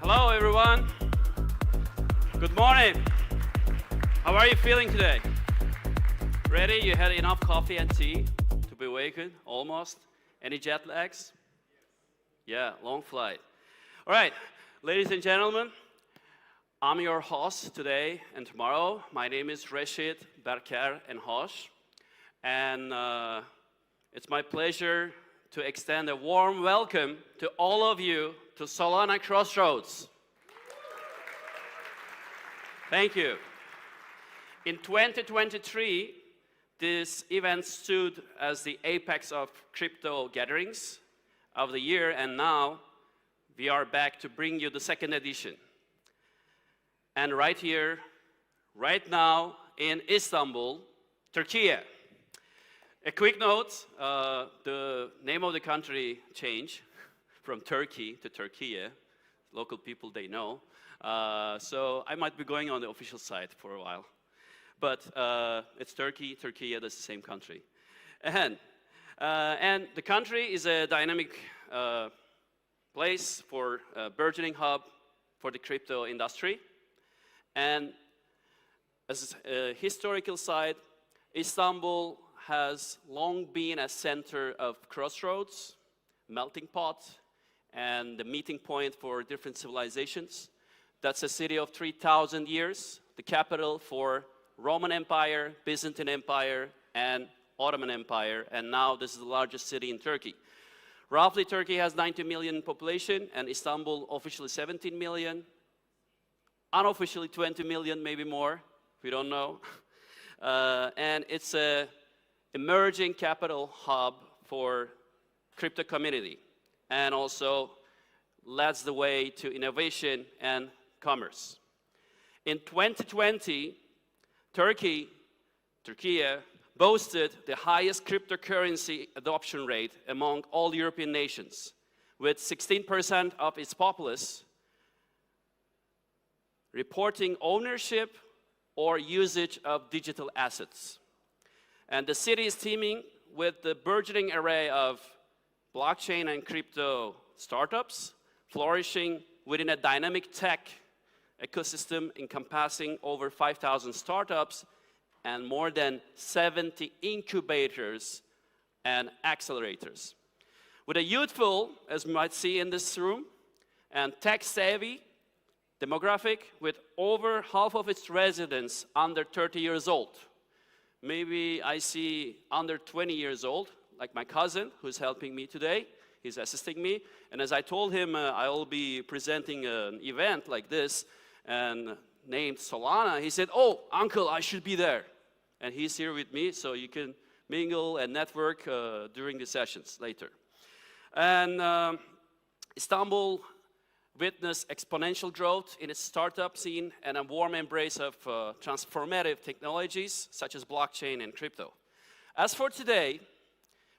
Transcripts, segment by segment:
Hello, everyone. Good morning. How are you feeling today? Ready? You had enough coffee and tea to be awakened? Almost? Any jet lags? Yeah, long flight. All right, ladies and gentlemen, I'm your host today and tomorrow. My name is Rashid, Berker, and Hosh. And it's my pleasure to extend a warm welcome to all of you to Solana Crossroads. Thank you. In 2023, this event stood as the apex of crypto gatherings of the year, and now we are back to bring you the second edition. And right here, right now in Istanbul, Turkey. A quick note, the name of the country changed from Turkey to Turkey. Local people, they know. So I might be going on the official side for a while. But it's Turkey, that's the same country. And the country is a dynamic place for a burgeoning hub for the crypto industry. And as a historical side, Istanbul has long been a center of crossroads, melting pot, and the meeting point for different civilizations. That's a city of 3,000 years, the capital for Roman Empire, Byzantine Empire, and Ottoman Empire, and now this is the largest city in Turkey. Roughly, Turkey has 90 million population, and Istanbul officially 17 million, unofficially 20 million, maybe more, we don't know. And it's a emerging capital hub for crypto community, and also leads the way to innovation and commerce. In 2020, Turkey boasted the highest cryptocurrency adoption rate among all European nations, with 16% of its populace reporting ownership or usage of digital assets. And the city is teeming with the burgeoning array of blockchain and crypto startups, flourishing within a dynamic tech ecosystem encompassing over 5,000 startups and more than 70 incubators and accelerators. With a youthful, as we might see in this room, and tech-savvy demographic with over half of its residents under 30 years old. Maybe I see under 20 years old, like my cousin who's helping me today. He's assisting me. And as I told him, I will be presenting an event like this and named Solana. He said, "Oh, uncle, I should be there." And he's here with me, so you can mingle and network during the sessions later. And Istanbul witnessed exponential growth in its startup scene and a warm embrace of transformative technologies such as blockchain and crypto. As for today,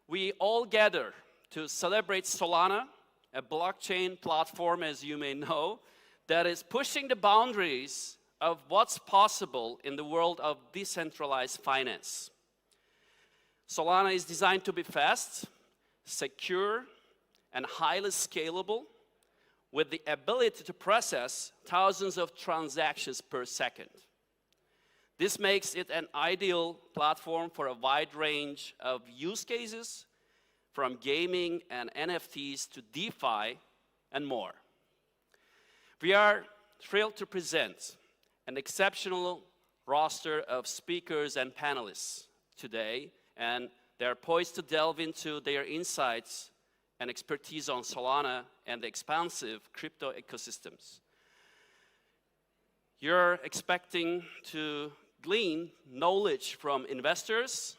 we all gather to celebrate Solana, a blockchain platform, as you may know, that is pushing the boundaries of what's possible in the world of decentralized finance. Solana is designed to be fast, secure, and highly scalable, with the ability to process thousands of transactions per second. This makes it an ideal platform for a wide range of use cases, from gaming and NFTs to DeFi and more. We are thrilled to present an exceptional roster of speakers and panelists today, and they're poised to delve into their insights and expertise on Solana and the expansive crypto ecosystems. You're expecting to glean knowledge from investors,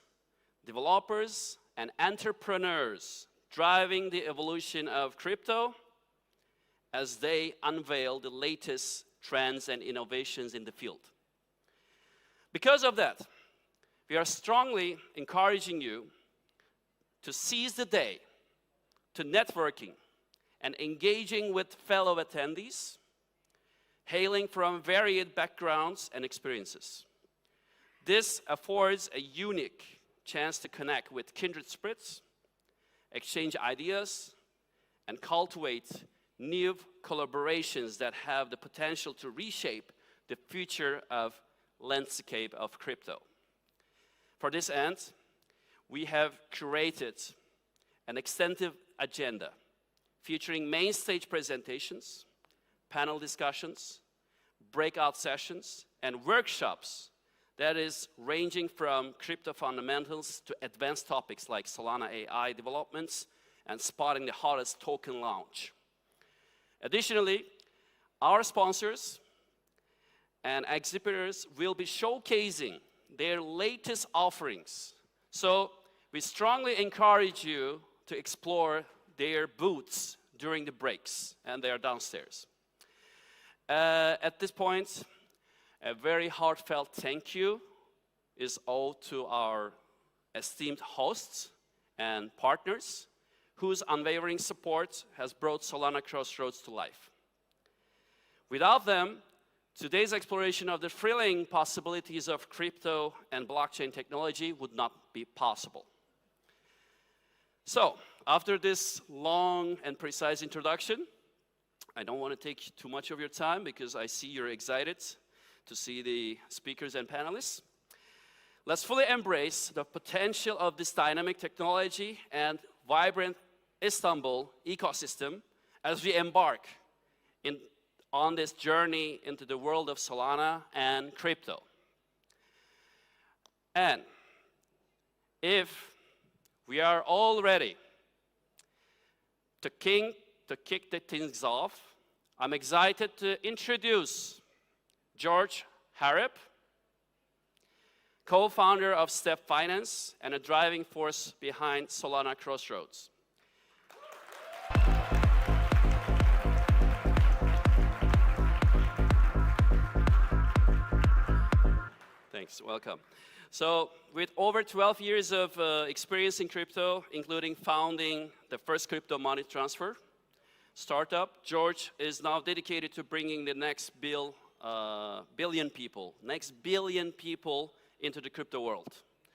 developers, and entrepreneurs driving the evolution of crypto as they unveil the latest trends and innovations in the field. Because of that, we are strongly encouraging you to seize the day to networking and engaging with fellow attendees, hailing from varied backgrounds and experiences. This affords a unique chance to connect with kindred spirits, exchange ideas, and cultivate new collaborations that have the potential to reshape the future of landscape of crypto. For this end, we have curated an extensive agenda featuring main stage presentations, panel discussions, breakout sessions, and workshops that is ranging from crypto fundamentals to advanced topics like Solana AI developments and spotting the hottest token launch. Additionally, our sponsors and exhibitors will be showcasing their latest offerings. So we strongly encourage you to explore their booths during the breaks, and they are downstairs. At this point, a very heartfelt thank you is owed to our esteemed hosts and partners whose unwavering support has brought Solana Crossroads to life. Without them, today's exploration of the thrilling possibilities of crypto and blockchain technology would not be possible. So, after this long and precise introduction, I don't want to take too much of your time because I see you're excited to see the speakers and panelists. Let's fully embrace the potential of this dynamic technology and vibrant Istanbul ecosystem as we embark on this journey into the world of Solana and crypto. And if we are all ready to kick the things off, I'm excited to introduce George Harrop, co-founder of Step Finance and a driving force behind Solana Crossroads. Thanks, welcome. So, with over 12 years of experience in crypto, including founding the first crypto money transfer startup, George is now dedicated to bringing the next billion people into the crypto world.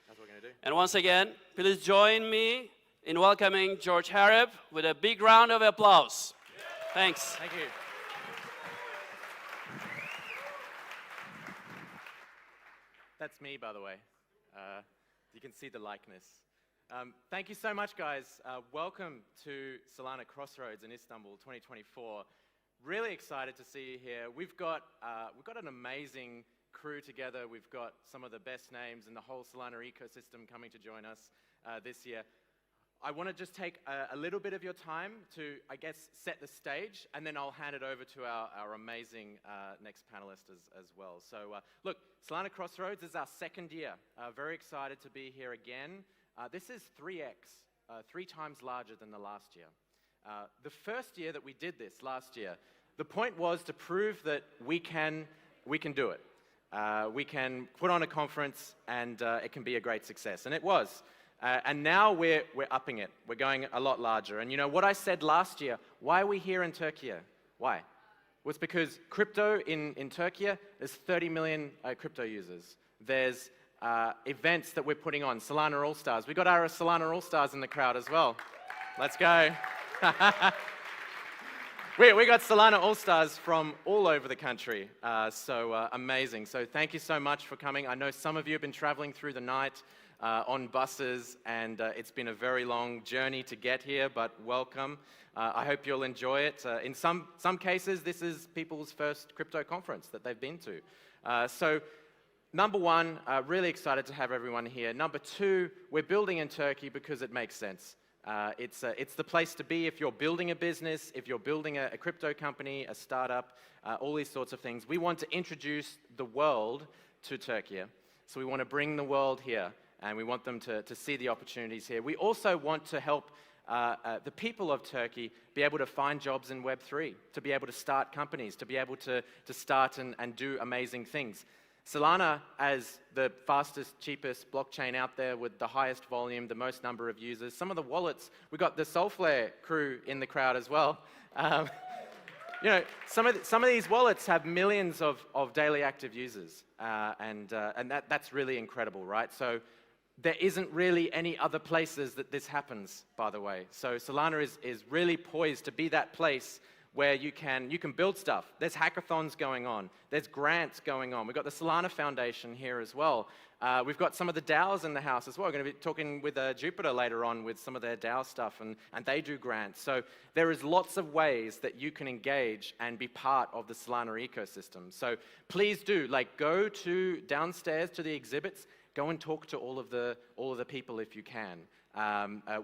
That's what we're going to do. And once again, please join me in welcoming George Harrop with a big round of applause. Yeah. Thanks. Thank you. That's me, by the way. You can see the likeness. Thank you so much, guys. Welcome to Solana Crossroads in Istanbul 2024. Really excited to see you here. We've got an amazing crew together. We've got some of the best names in the whole Solana ecosystem coming to join us this year. I want to just take a little bit of your time to, I guess, set the stage, and then I'll hand it over to our amazing next panelist as well. So, look, Solana Crossroads is our second year. Very excited to be here again. This is 3x, 3 times larger than the last year. The first year that we did this last year, the point was to prove that we can do it. We can put on a conference and it can be a great success, and it was. And now we're upping it. We're going a lot larger. And you know what I said last year? Why are we here in Turkey? Why? Well, it's because crypto in Turkey, there's 30 million crypto users. There's events that we're putting on, Solana Allstars. We got our Solana Allstars in the crowd as well. Let's go. We got Solana Allstars from all over the country, so amazing. So thank you so much for coming. I know some of you have been traveling through the night on buses, and it's been a very long journey to get here, but welcome. I hope you'll enjoy it. In some cases, this is people's first crypto conference that they've been to. So number one, really excited to have everyone here. Number two, we're building in Turkey because it makes sense. It's the place to be if you're building a business, if you're building a crypto company, a startup, all these sorts of things. We want to introduce the world to Turkey. So we want to bring the world here, and we want them to see the opportunities here. We also want to help the people of Turkey be able to find jobs in Web3, to be able to start companies, to be able to start and do amazing things. Solana, as the fastest, cheapest blockchain out there with the highest volume, the most number of users. Some of the wallets, we got the Solflare crew in the crowd as well. You know, some of these wallets have millions of daily active users, and that's really incredible, right? So there isn't really any other places that this happens, by the way. So Solana is really poised to be that place where you can build stuff. There's hackathons going on. There's grants going on. We've got the Solana Foundation here as well. We've got some of the DAOs in the house as well. We're going to be talking with Jupiter later on with some of their DAO stuff, and they do grants. So there is lots of ways that you can engage and be part of the Solana ecosystem. So please do, go to downstairs to the exhibits, go and talk to all of the people if you can.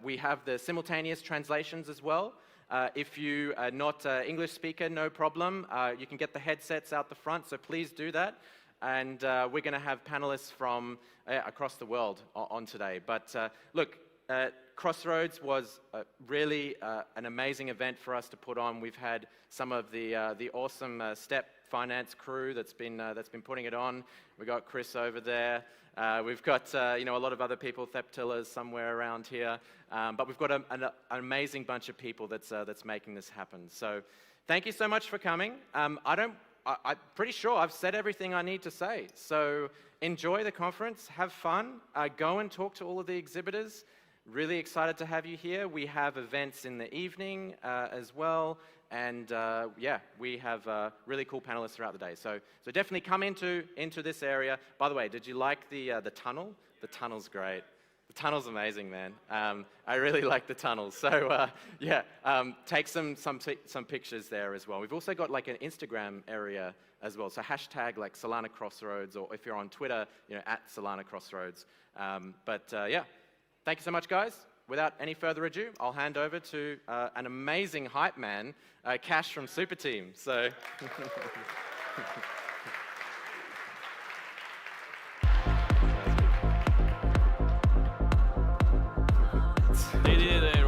We have the simultaneous translations as well. If you are not an English speaker, no problem. You can get the headsets out the front, so please do that. And we're going to have panelists from across the world on today. But look, Crossroads was really an amazing event for us to put on. We've had some of the awesome Step Finance crew that's been putting it on. We got Chris over there. We've got a lot of other people, Theptillas somewhere around here. But we've got an amazing bunch of people that's making this happen. So thank you so much for coming. I'm pretty sure I've said everything I need to say. So enjoy the conference, have fun, go and talk to all of the exhibitors. Really excited to have you here. We have events in the evening as well. And yeah, we have really cool panelists throughout the day. So definitely come into this area. By the way, did you like the tunnel? The tunnel's great. The tunnel's amazing, man. I really like the tunnel. So yeah, take some pictures there as well. We've also got an Instagram area as well. So hashtag Solana Crossroads, or if you're on Twitter, at Solana Crossroads. Yeah, thank you so much, guys. Without any further ado, I'll hand over to an amazing hype man, Cash from Super Team. So.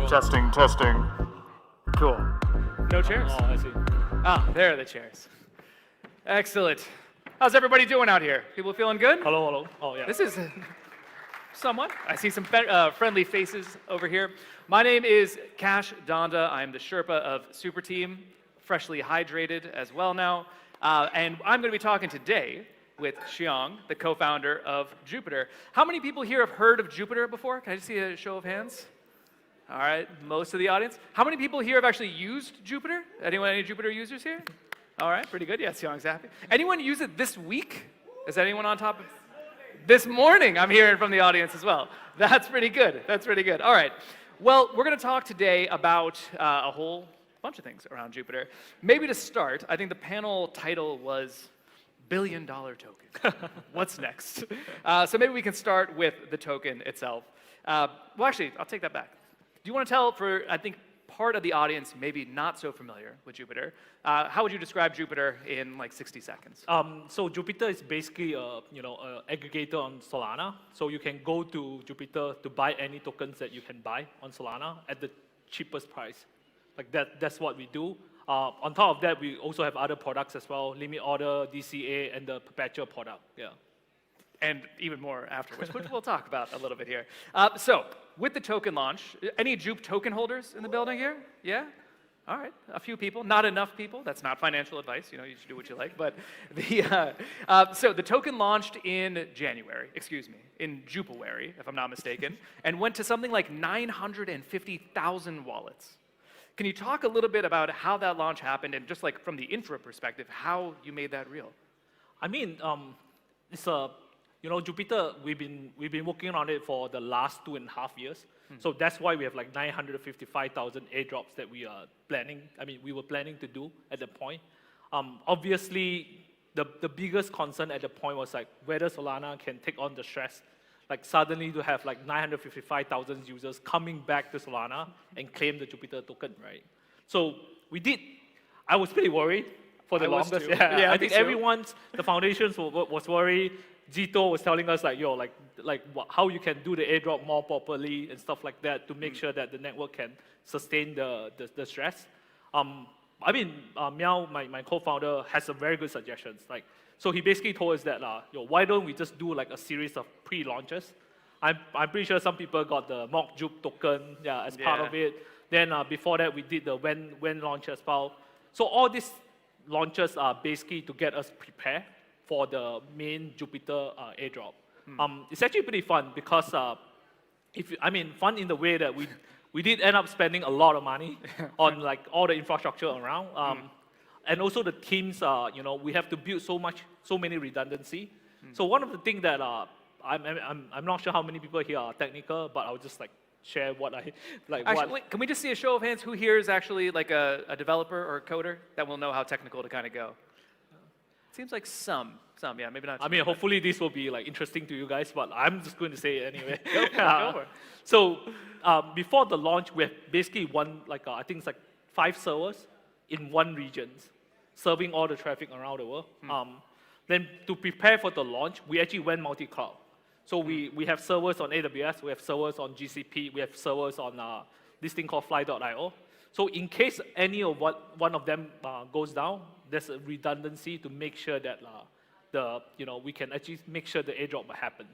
Testing, testing. Cool. No chairs? Oh, I see. Ah, there are the chairs. Excellent. How's everybody doing out here? People feeling good? Hello, hello. Oh, yeah. This is somewhat. I see some friendly faces over here. My name is Cash Donda. I'm the Sherpa of Super Team, freshly hydrated as well now. And I'm going to be talking today with Xiang, the co-founder of Jupiter. How many people here have heard of Jupiter before? Can I just see a show of hands? All right, most of the audience. How many people here have actually used Jupiter? Any Jupiter users here? All right, pretty good. Yes, Xiang's happy. Anyone use it this week? Is anyone on top of this morning? I'm hearing from the audience as well. That's pretty good. That's pretty good. All right. Well, we're going to talk today about a whole bunch of things around Jupiter. Maybe to start, I think the panel title was $1 billion token. What's next? So maybe we can start with the token itself. Well, actually, I'll take that back. Do you want to tell, for, I think, part of the audience maybe not so familiar with Jupiter, how would you describe Jupiter in 60 seconds? So Jupiter is basically a aggregator on Solana. So you can go to Jupiter to buy any tokens that you can buy on Solana at the cheapest price. That's what we do. On top of that, we also have other products as well: limit order, DCA, and the perpetual product. Yeah. And even more afterwards, which we'll talk about a little bit here. So, with the token launch, any Jupe token holders in the building here? Yeah? All right, a few people, not enough people. That's not financial advice, you should do what you like. But so the token launched in January, in Jupiwary, if I'm not mistaken, and went to something like 950,000 wallets. Can you talk a little bit about how that launch happened, and just from the infra perspective, how you made that real? I mean, it's a Jupiter, we've been working on it for the last 2.5 years. So that's why we have 955,000 airdrops that we are planning. We were planning to do at the point. Obviously, the biggest concern at the point was whether Solana can take on the stress. Suddenly to have 955,000 users coming back to Solana and claim the Jupiter token, right? So we did. I was pretty worried for the longest. Yeah, I think the foundations was worried. Zito was telling us how you can do the airdrop more properly and stuff like that to make sure that the network can sustain the stress. Miao, my co-founder, has some very good suggestions. So he basically told us that why don't we just do a series of pre-launches? I'm pretty sure some people got the mock Jupe token as part of it. Then before that, we did the when launch as well. So all these launches are basically to get us prepared for the main Jupiter airdrop. It's actually pretty fun because fun in the way that we did end up spending a lot of money on like all the infrastructure around. And also the teams, we have to build so many redundancy. So one of the things that I'm not sure how many people here are technical, but I'll just like share what I like. Actually, wait, can we just see a show of hands? Who here is actually like a developer or a coder that will know how technical to kind of go? Seems like some, yeah, maybe not. I mean, hopefully this will be like interesting to you guys, but I'm just going to say it anyway. Go for it. So before the launch, we have basically I think it's like 5 servers in one region, serving all the traffic around the world. Then to prepare for the launch, we actually went multi-cloud. So we have servers on AWS, we have servers on GCP, we have servers on this thing called fly.io. So in case any of one of them goes down, there's a redundancy to make sure that we can actually make sure the airdrop will happen.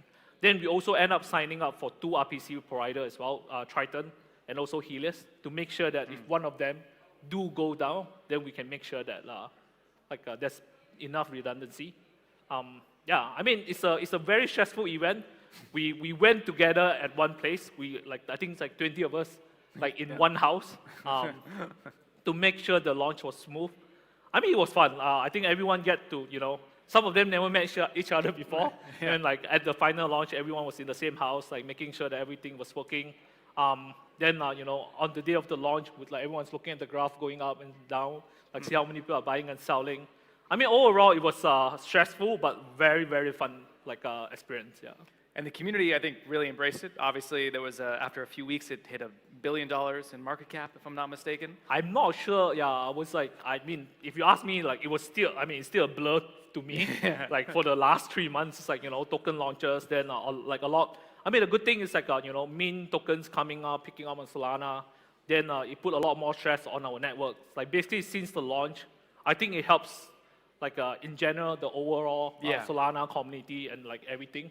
Then we also end up signing up for 2 RPC providers as well, Triton and also Helios, to make sure that if one of them do go down, then we can make sure that there's enough redundancy. Yeah, I mean, it's a very stressful event. We went together at one place. I think it's like 20 of us, in one house, to make sure the launch was smooth. I mean, it was fun. I think everyone get to, some of them never met each other before. And at the final launch, everyone was in the same house, making sure that everything was working. Then, on the day of the launch, with everyone's looking at the graph going up and down, see how many people are buying and selling. I mean, overall, it was stressful, but very, very fun, experience, yeah. And the community, I think, really embraced it. Obviously, there was, after a few weeks, it hit $1 billion in market cap, if I'm not mistaken. I'm not sure, yeah, I was if you ask me, it was still, it's still a blur to me. For the last 3 months, it's token launches, then a lot. I mean, the good thing is mint tokens coming up, picking up on Solana, then it put a lot more stress on our network. Basically, since the launch, I think it helps, in general, the overall Solana community and everything.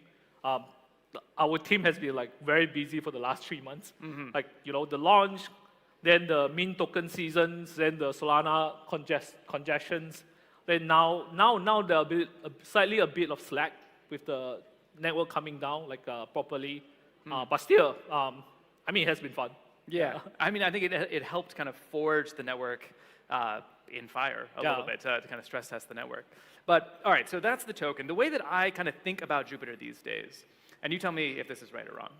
Our team has been very busy for the last 3 months. The launch, then the mint token seasons, then the Solana congestions. Then now there'll be a bit of slack with the network coming down properly. But still, it has been fun. Yeah, I mean, I think it helped kind of forge the network in fire a little bit to kind of stress test the network. But all right, so that's the token. The way that I kind of think about Jupiter these days, and you tell me if this is right or wrong,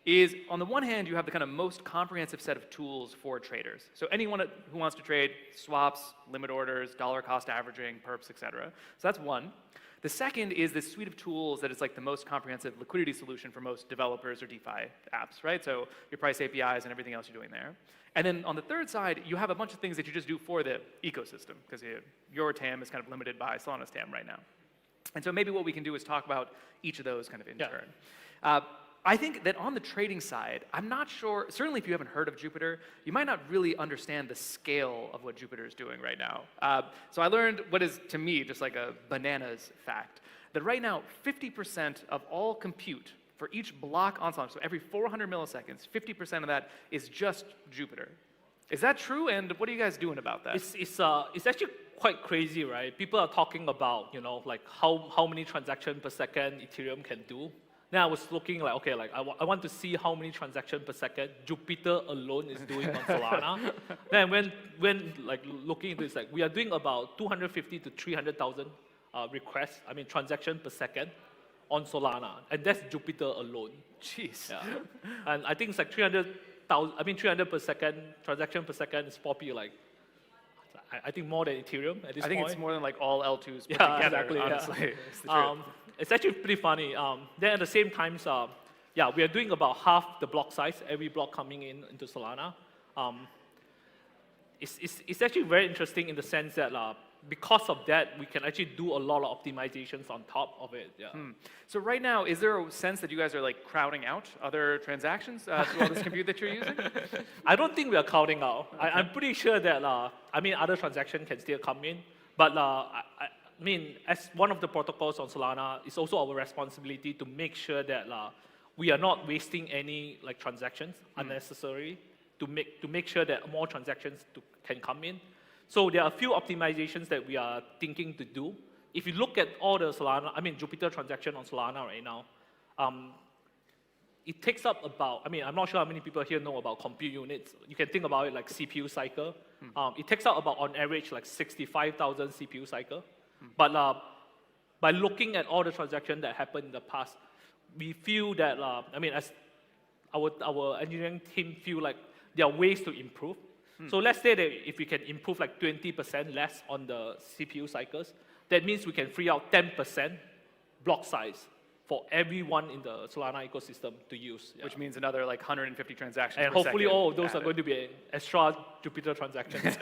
is on the one hand, you have the kind of most comprehensive set of tools for traders. So anyone who wants to trade swaps, limit orders, dollar cost averaging, perps, et cetera. So that's one. The second is this suite of tools that is the most comprehensive liquidity solution for most developers or DeFi apps, right? So your price APIs and everything else you're doing there. And then on the third side, you have a bunch of things that you just do for the ecosystem, because your TAM is kind of limited by Solana's TAM right now. And so maybe what we can do is talk about each of those kind of in turn. I think that on the trading side, I'm not sure, certainly if you haven't heard of Jupiter, you might not really understand the scale of what Jupiter is doing right now. So I learned what is, to me, just like a bananas fact, that right now, 50% of all compute for each block on Solana, so every 400 milliseconds, 50% of that is just Jupiter. Is that true? And what are you guys doing about that? It's actually quite crazy, right? People are talking about, how many transactions per second Ethereum can do. Then I was looking I want to see how many transactions per second Jupiter alone is doing on Solana. Then when looking into it, we are doing about 250 to 300,000 requests, transactions per second on Solana, and that's Jupiter alone. Jeez. Yeah. And I think it's 300 per second, transaction per second is probably I think more than Ethereum at this point. I think it's more than all L2s put together, exactly, honestly. Yeah. It's the truth. It's actually pretty funny. Then at the same time, we are doing about half the block size, every block coming into Solana. It's actually very interesting in the sense that because of that, we can actually do a lot of optimizations on top of it. Yeah. So right now, is there a sense that you guys are crowding out other transactions through all this compute that you're using? I don't think we are crowding out. Okay. I'm pretty sure that other transactions can still come in, but as one of the protocols on Solana, it's also our responsibility to make sure that we are not wasting any transactions unnecessarily, to make sure that more transactions can come in. So there are a few optimizations that we are thinking to do. If you look at all the Solana, Jupiter transaction on Solana right now, it takes up about, I mean, I'm not sure how many people here know about compute units. You can think about it like CPU cycle. It takes up about, on average, like 65,000 CPU cycle. But by looking at all the transactions that happened in the past, we feel that, I mean, as our engineering team feel like there are ways to improve. So let's say that if we can improve like 20% less on the CPU cycles, that means we can free out 10% block size for everyone in the Solana ecosystem to use. Which means another like 150 transactions And per hopefully second all of those are added. going to be extra Jupiter transactions.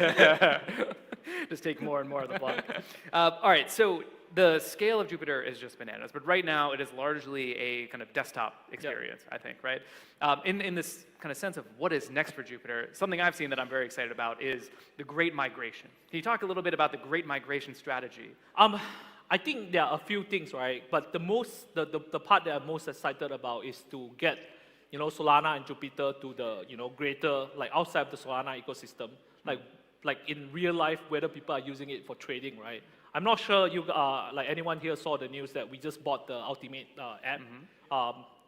Just take more and more of the block. All right, so the scale of Jupiter is just bananas, but right now it is largely a kind of desktop experience, I think, right? In this kind of sense of what is next for Jupiter, something I've seen that I'm very excited about is the Great Migration. Can you talk a little bit about the Great Migration strategy? I think there are a few things, right? But the part that I'm most excited about is to get, Solana and Jupiter to the, greater, like outside of the Solana ecosystem, like in real life, whether people are using it for trading, right? I'm not sure like anyone here saw the news that we just bought the Ultimate app.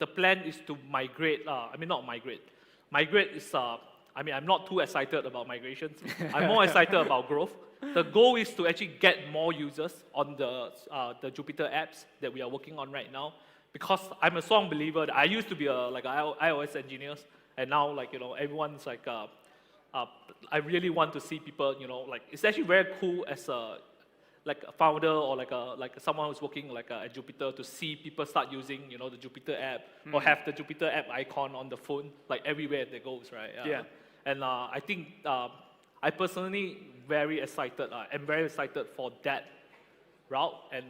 The plan is to migrate, not migrate. Migrate is, I'm not too excited about migrations. I'm more excited about growth. The goal is to actually get more users on the Jupiter apps that we are working on right now, because I'm a strong believer that I used to be a iOS engineer, and now everyone's like, I really want to see people, it's actually very cool as a founder or like someone who's working at Jupiter to see people start using the Jupiter app or have the Jupiter app icon on the phone everywhere that goes, right? Yeah. And I think I personally very excited. I'm very excited for that route, and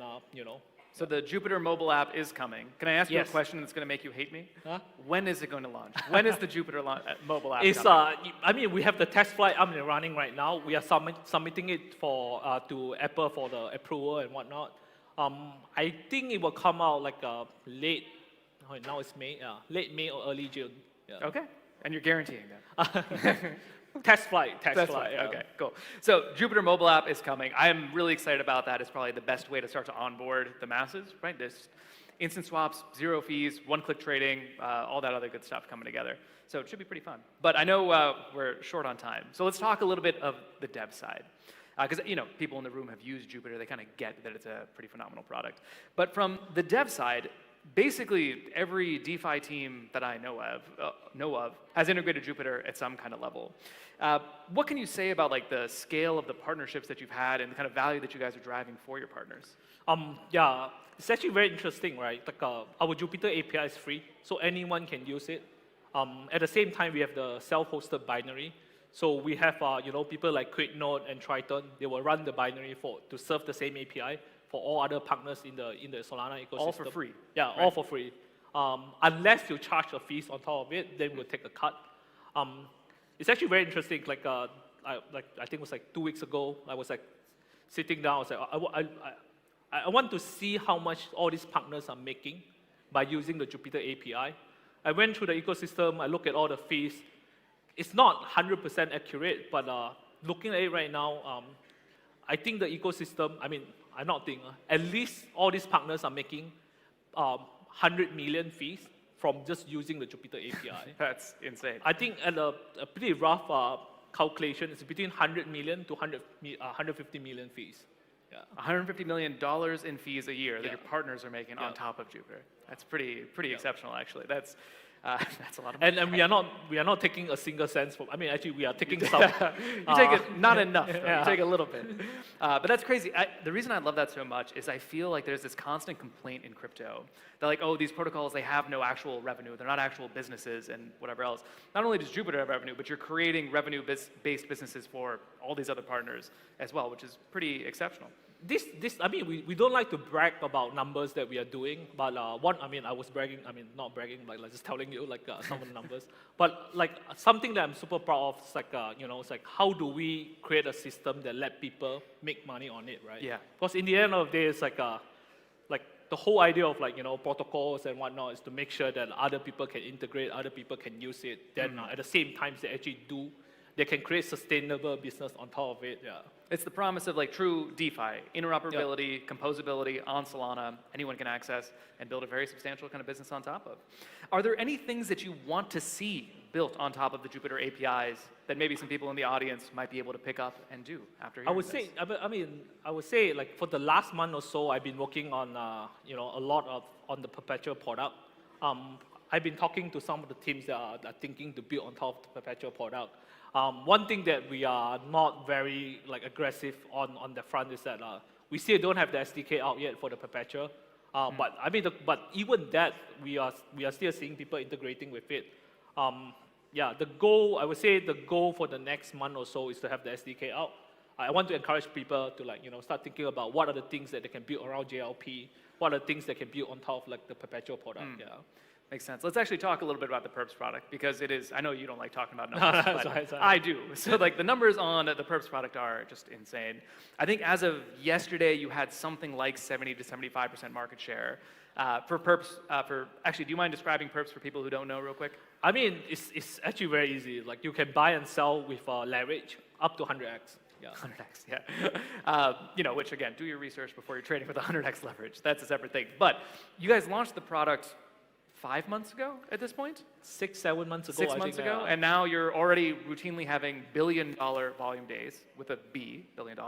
So the Jupiter mobile app is coming. Can I ask you a Yes. question that's going to make you hate me? Huh? When is it going to launch? When is the Jupiter mobile app It's coming? we have the test flight up and running right now. We are submitting it to Apple for the approval and whatnot. I think it will come out late. Now it's May. Late May or early June. Yeah. Okay, and you're guaranteeing that. Test flight. That's fine. Yeah. Okay, cool. So Jupiter mobile app is coming. I am really excited about that. It's probably the best way to start to onboard the masses, right? There's instant swaps, zero fees, one-click trading, all that other good stuff coming together. So it should be pretty fun. But I know we're short on time. So let's talk a little bit of the dev side. Because people in the room have used Jupiter. They kind of get that it's a pretty phenomenal product. But from the dev side, basically every DeFi team that I know of has integrated Jupiter at some kind of level. What can you say about the scale of the partnerships that you've had and the kind of value that you guys are driving for your partners? Yeah, it's actually very interesting, right? Our Jupiter API is free, so anyone can use it. At the same time, we have the self-hosted binary. So we have people like QuickNode and Triton. They will run the binary to serve the same API for all other partners in the Solana ecosystem. All for free. Yeah, right? all for free. Unless you charge a fees on top of it, then we'll take a cut. It's actually very interesting. I think it was 2 weeks ago. I was sitting down. I was I want to see how much all these partners are making by using the Jupiter API. I went through the ecosystem. I looked at all the fees. It's not 100% accurate, but looking at it right now, I think the ecosystem. At least all these partners are making 100 million fees from just using the Jupiter API. That's insane. I think at a pretty rough calculation, it's between 100 million to 150 million fees. Yeah. $150 million in fees a year that Yeah. your partners are making on top of Jupiter. That's pretty exceptional, actually. That's a lot of money. And we are not taking a single cent from. Actually, we are taking some. You take it, not enough, though. Yeah. You take a little bit. But that's crazy. The reason I love that so much is I feel like there's this constant complaint in crypto. They're these protocols, they have no actual revenue. They're not actual businesses and whatever else. Not only does Jupiter have revenue, but you're creating revenue-based businesses for all these other partners as well, which is pretty exceptional. We don't like to brag about numbers that we are doing, but I was bragging, not bragging, but just telling you some of the numbers. But something that I'm super proud of is how do we create a system that let people make money on it, right? Yeah. Because in the end of the day, it's the whole idea of protocols and whatnot is to make sure that other people can integrate, other people can use it. Then at the same time, they actually do they can create sustainable business on top of it. Yeah. It's the promise of like true DeFi, interoperability, composability on Solana, anyone can access and build a very substantial kind of business on top of. Are there any things that you want to see built on top of the Jupiter APIs that maybe some people in the audience might be able to pick up and do after hearing this? I would say like for the last month or so, I've been working on a lot on the perpetual product. I've been talking to some of the teams that are thinking to build on top of the perpetual product. One thing that we are not very aggressive on the front is that we still don't have the SDK out yet for the perpetual. But even that, we are still seeing people integrating with it. The goal, I would say the goal for the next month or so is to have the SDK out. I want to encourage people to start thinking about what are the things that they can build around JLP, what are the things they can build on top of the perpetual product. Yeah. Makes sense. Let's actually talk a little bit about the perps product because it is, I know you don't like talking about numbers, but sorry. I do. So like the numbers on the perps product are just insane. I think as of yesterday, you had something like 70 to 75% market share. For perps, actually, do you mind describing perps for people who don't know real quick? I mean, it's actually very easy. Like you can buy and sell with leverage up to 100x. Yeah. 100x, yeah. Which again, do your research before you're trading with 100x leverage. That's a separate thing. But you guys launched the product 5 months ago at this point? 6-7 months ago. 6 months ago, and now you're already routinely having billion-dollar volume days with a B, $1 billion,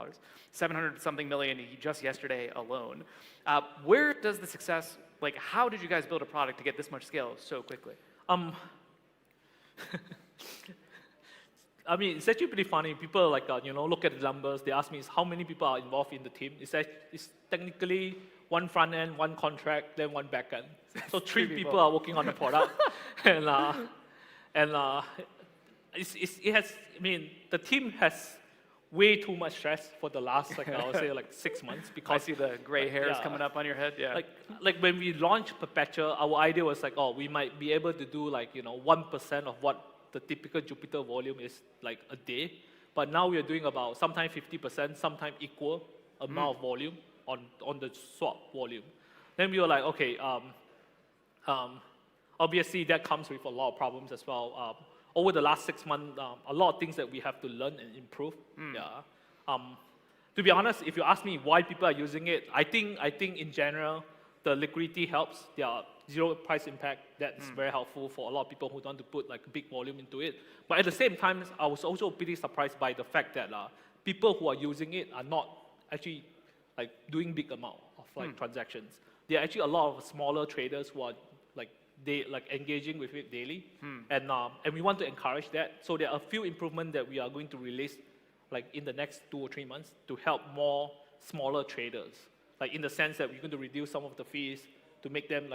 700-something million just yesterday alone. Where does the success, how did you guys build a product to get this much scale so quickly? I mean, it's actually pretty funny. People look at the numbers. They ask me, how many people are involved in the team? It's technically one front end, one contract, then one back end. So three people are working on the product, the team has way too much stress for the last I would say 6 months because I see the gray hairs coming up on your head. Yeah. Like when we launched Perpetual, our idea was we might be able to do 1% of what the typical Jupiter volume is a day, but now we are doing about sometimes 50%, sometimes equal amount of volume on the swap volume. Then we were like, okay, obviously that comes with a lot of problems as well. Over the last 6 months, a lot of things that we have to learn and improve. Yeah. To be honest, if you ask me why people are using it, I think in general, the liquidity helps. There are zero price impact. That's very helpful for a lot of people who want to put big volume into it. But at the same time, I was also pretty surprised by the fact that people who are using it are not actually doing big amount of transactions. There are actually a lot of smaller traders who are engaging with it daily, and we want to encourage that. So there are a few improvements that we are going to release in the next 2 or 3 months to help more smaller traders. In the sense that we're going to reduce some of the fees to make them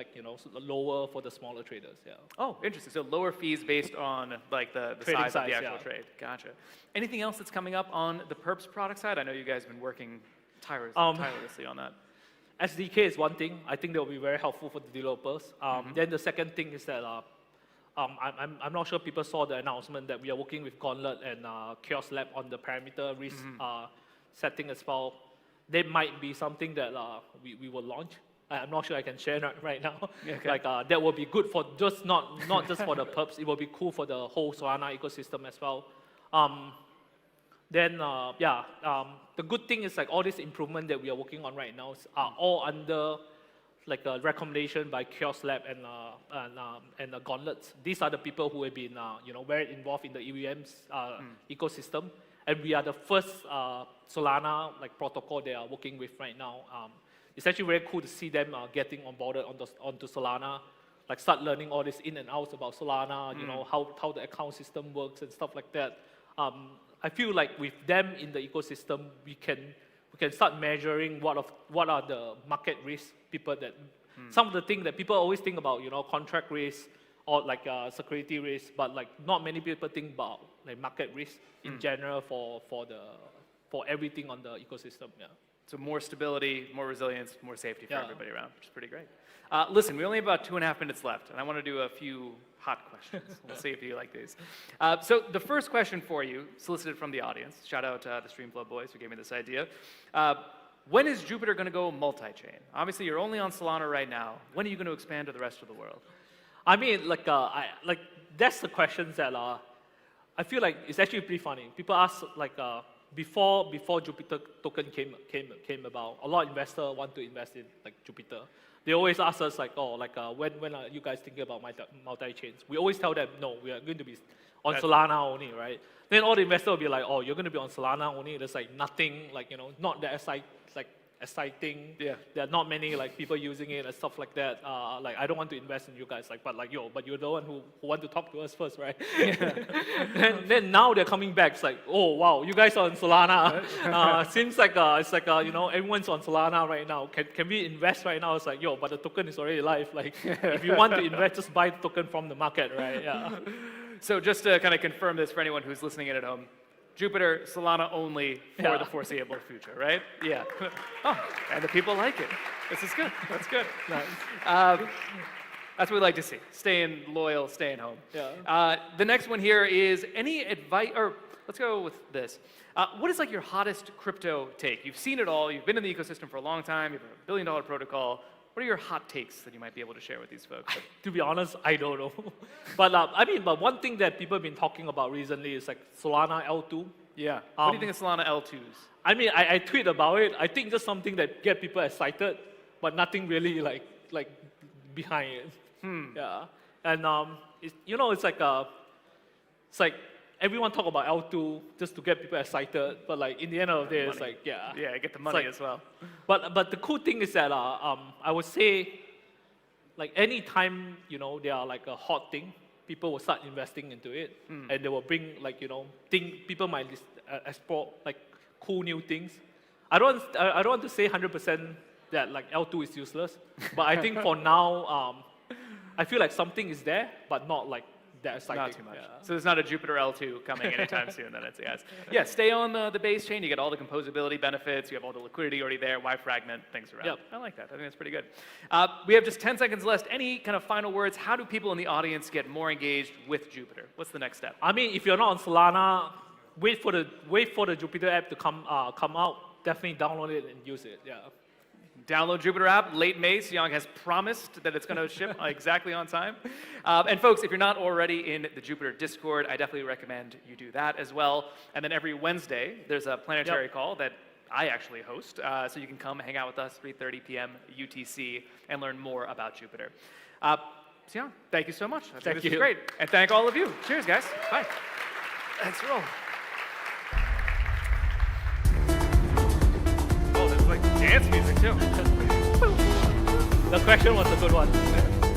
lower for the smaller traders. Yeah. Oh, interesting. So lower fees based on the size of the actual trade. Gotcha. Anything else that's coming up on the perps product side? I know you guys have been working tirelessly on that. SDK is one thing. I think that will be very helpful for the developers. Then the second thing is that I'm not sure people saw the announcement that we are working with Gauntlet and Kiosk Lab on the parameter risk setting as well. There might be something that we will launch. I'm not sure I can share that right now. Okay. That will be good for not just for the perps. It will be cool for the whole Solana ecosystem as well. The good thing is all this improvement that we are working on right now are all under a recommendation by Kiosk Lab and the Gauntlets. These are the people who have been very involved in the EVM's ecosystem, and we are the first Solana protocol they are working with right now. It's actually very cool to see them getting onboarded onto Solana, start learning all this in and outs about Solana, how the account system works and stuff like that. I feel with them in the ecosystem, we can start measuring what are the market risks. Some of the things that people always think about, contract risk or security risk, but not many people think about market risk in general for everything on the ecosystem. Yeah. So more stability, more resilience, more safety for everybody around, which is pretty great. Listen, we only have about 2.5 minutes left, and I want to do a few hot questions. We'll see if you like these. So the first question for you, solicited from the audience, shout out to the Streamflow boys who gave me this idea. When is Jupiter going to go multi-chain? Obviously, you're only on Solana right now. When are you going to expand to the rest of the world? I mean, that's the questions that I feel like it's actually pretty funny. People ask like before Jupiter token came about, a lot of investors want to invest in like Jupiter. They always ask us like, oh, like when are you guys thinking about multi-chains? We always tell them, no, we are going to be on Solana only, right? Then all the investors will be like, oh, you're going to be on Solana only. There's like nothing, like, you know, not that exciting. Yeah. There are not many like people using it and stuff like that. Like I don't want to invest in you guys. Like, but you're the one who want to talk to us first, right? then now they're coming back. It's like, oh wow, you guys are on Solana. Seems like it's like you know, everyone's on Solana right now. Can we invest right now? It's like, yo, but the token is already live. Like if you want to invest, just buy the token from the market, right? Yeah. So just to kind of confirm this for anyone who's listening in at home, Jupiter, Solana only for the foreseeable future, right? Yeah. Oh, and the people like it. This is good. That's good. Nice. That's what we like to see. Staying loyal, staying home. Yeah. The next one here is any advice, or let's go with this. What is like your hottest crypto take? You've seen it all. You've been in the ecosystem for a long time. You have a billion-dollar protocol. What are your hot takes that you might be able to share with these folks? To be honest, I don't know. But but one thing that people have been talking about recently is like Solana L2. Yeah. What do you think of Solana L2s? I mean, I tweet about it. I think just something that get people excited, but nothing really like behind it. Yeah. And it's, you know, it's like everyone talk about L2 just to get people excited, but like in the end of the day, it's like, yeah. Yeah, get the money as well. But the cool thing is that I would say, like any time, you know, they are like a hot thing, people will start investing into it, and they will bring like, you know, people might explore like cool new things. I don't want to say 100% that like L2 is useless, but I think for now, I feel like something is there, but not like that exciting. Not too much. Yeah. So there's not a Jupiter L2 coming anytime soon, then it's yes. Yeah, stay on the base chain. You get all the composability benefits. You have all the liquidity already there. Why fragment things around? Yep. I like that. I think that's pretty good. We have just 10 seconds left. Any kind of final words? How do people in the audience get more engaged with Jupiter? What's the next step? I mean, if you're not on Solana, wait for the Jupiter app to come out. Definitely download it and use it. Yeah. Download Jupiter app, late May. Siyoung has promised that it's going to ship exactly on time. And folks, if you're not already in the Jupiter Discord, I definitely recommend you do that as well. And then every Wednesday, there's a planetary call that I actually host. So you can come hang out with us 3:30 p.m. UTC and learn more about Jupiter. Siyoung, thank you so much. I think this is great. And thank all of you. Cheers, guys. Bye. Thanks, roll. Oh, there's like dance music too. The question was a good one.